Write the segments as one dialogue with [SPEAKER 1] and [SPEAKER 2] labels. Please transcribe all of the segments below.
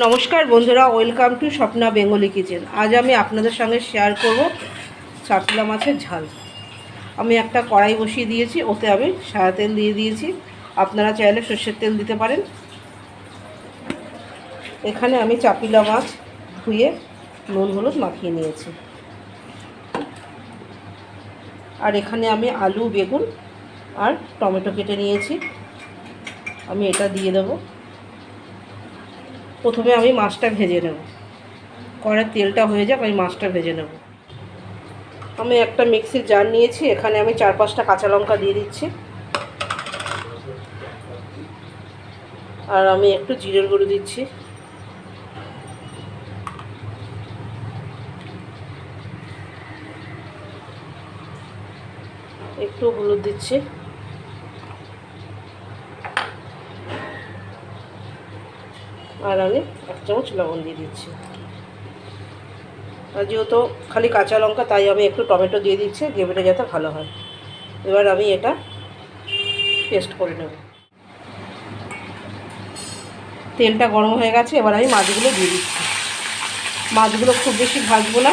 [SPEAKER 1] নমস্কার বন্ধুরা, welcome to Swapna Bengali kitchen. আজ আমি আপনাদের সঙ্গে শেয়ার করব চাপিলা মাছের ঝাল। আমি একটা কড়াই বসিয়ে দিয়েছি, ওতে আমি সাদা তেল দিয়ে দিয়েছি। আপনারা চাইলে সর্ষের তেল দিতে পারেন। এখানে আমি চাপিলা মাছ ধুয়ে নুন হলুদ মাখিয়ে নিয়েছি। আর এখানে আমি আলু, বেগুন আর টমেটো কেটে নিয়েছি। আমি এটা দিয়ে দেবো। প্রথমে আমি মাছটা ভেজে নেব। কড়াইয়ের তেলটা হয়ে যাক, আমি মাছটা ভেজে নেব। আমি একটা মিক্সির জার নিয়েছি, এখানে আমি 4-5টা কাঁচা লঙ্কা দিয়ে দিচ্ছি। আর আমি একটু জিরের গুঁড়ো দিচ্ছি। একটু হলুদ দিচ্ছি। আর আমি 1 চামচ লবণ দিয়ে দিচ্ছি। আর যেহেতু খালি কাঁচা লঙ্কা, তাই আমি একটু টমেটো দিয়ে দিচ্ছি, গ্রেভিটা যাতে ভালো হয়। এবার আমি এটা পেস্ট করে নেব। তেলটা গরম হয়ে গেছে, এবার আমি মাছগুলো দিয়ে দিচ্ছি। মাছগুলো খুব বেশি ভাজবো না।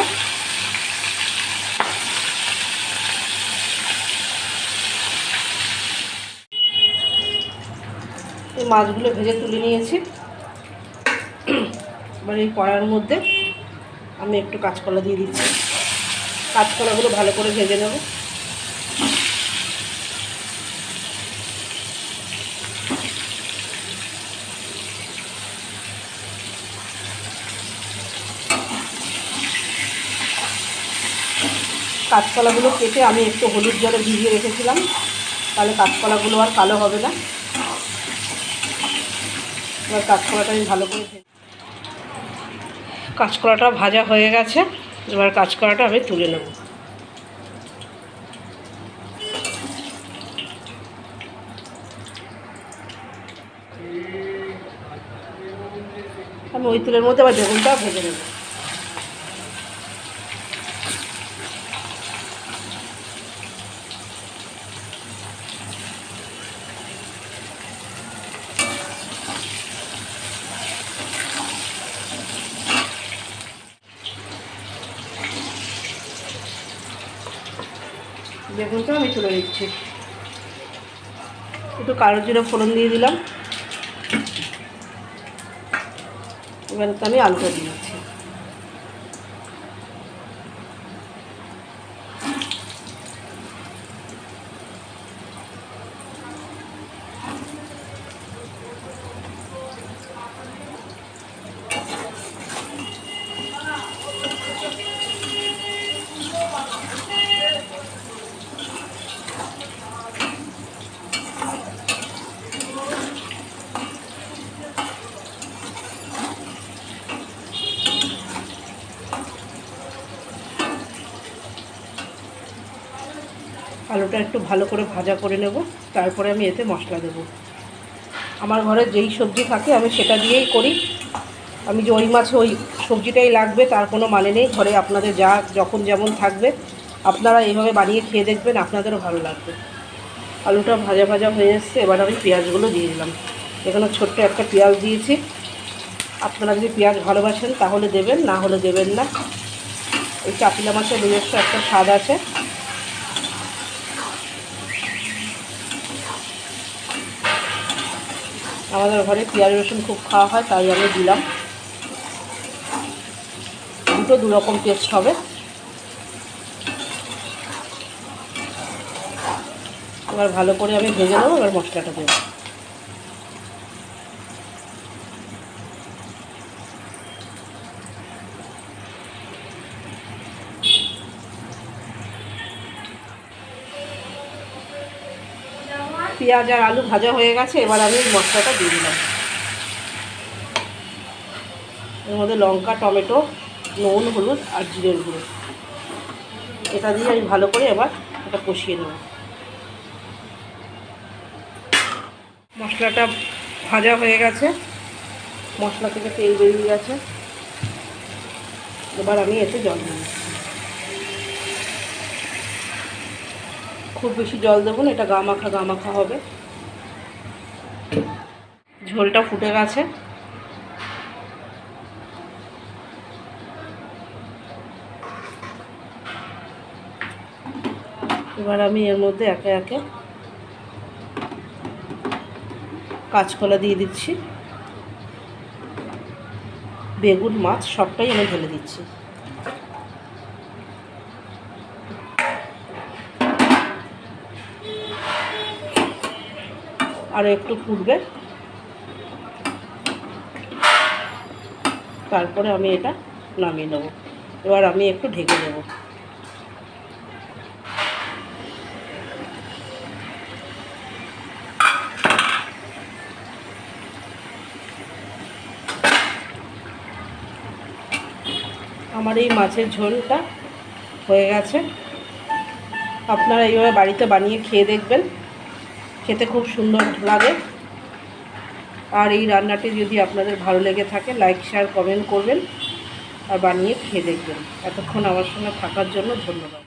[SPEAKER 1] এই মাছগুলো ভেজে তুলে নিয়েছি। এবার এই কড়াইয়ের মধ্যে আমি একটু কাঁচকলা দিয়ে দিচ্ছি। কাঁচকলাগুলো ভালো করে ভেজে নেব। কাঁচকলাগুলো কেটে আমি একটু হলুদ জলে ভিজিয়ে রেখেছিলাম, তাহলে কাঁচকলাগুলো আর কালো হবে না। এবার কাঁচকলাটা আমি ভালো করে কাঁচকলাটা ভাজা হয়ে গেছে। এবার কাঁচকলাটা আমি তুলে নেব। আমি ওই তেলের মধ্যে আবার বেগুনটা ভেজে নেব। বেগুনটা আমি তুলে নিচ্ছি। একটু কালো জিরে ফোড়ন দিয়ে দিলাম। এবার তো আমি আলুটা দিয়ে দিচ্ছি। আলুটা একটু ভালো করে ভাজা করে নেব, তারপরে আমি এতে মশলা দেব। আমার ঘরে যেই সবজি থাকে আমি সেটা দিয়েই করি। আমি যে ওই মাছে ওই সবজিটাই লাগবে তার কোনো মানে নেই। ঘরে আপনাদের যা যখন যেমন থাকবে আপনারা এইভাবে বানিয়ে খেয়ে দেখবেন, আপনাদেরও ভালো লাগবে। আলুটা ভাজা ভাজা হয়ে এসছে, এবার আমি পেঁয়াজগুলো দিয়ে দিলাম। এখানে ছোট্ট একটা পেঁয়াজ দিয়েছি। আপনারা যদি পেঁয়াজ ভালোবাসেন তাহলে দেবেন, না হলে দেবেন না। এই চাপিলা মাছের নিজস্ব একটা স্বাদ আছে। আমাদের ঘরে পেঁয়াজ রসুন খুব খাওয়া হয়, তাই আমি দিলাম। দুটো দুরকম টেস্ট হবে। এবার ভালো করে আমি ভেজে নেবো। এবার মশলাটা দেবো। পেঁয়াজ আর আলু ভাজা হয়ে গেছে, এবার আমি মশলাটা দিয়ে দিলাম। এর মধ্যে লঙ্কা, টমেটো, নুন, হলুদ আর জিরের গুঁড়ো এটা দিয়ে আমি ভালো করে এবার এটা কষিয়ে নেব। মশলাটা ভাজা হয়ে গেছে, মশলা থেকে তেল বেরিয়ে গেছে। এবার আমি এতে জল দেব। খুব বেশি জল দেবো না, এটা গা মাখা হবে। ঝোলটা ফুটে গেছে। এবার আমি এর মধ্যে একে একে কাঁচকলা দিয়ে দিচ্ছি, বেগুন, মাছ সবটাই আমি ঢেলে দিচ্ছি। আর একটু ফুটবে, তারপরে আমি এটা নামিয়ে নেব। এবার আমি একটু ঢেকে দেবো। আমার এই মাছের ঝোলটা হয়ে গেছে। আপনারা এইভাবে বাড়িতে বানিয়ে খেয়ে দেখবেন, খেতে খুব সুন্দর লাগে। আর এই রান্নাটি যদি আপনাদের ভালো লেগে থাকে লাইক, শেয়ার, কমেন্ট করবেন আর বানিয়ে খেয়ে দেখবেন। এতক্ষণ আমার সঙ্গে থাকার জন্য ধন্যবাদ।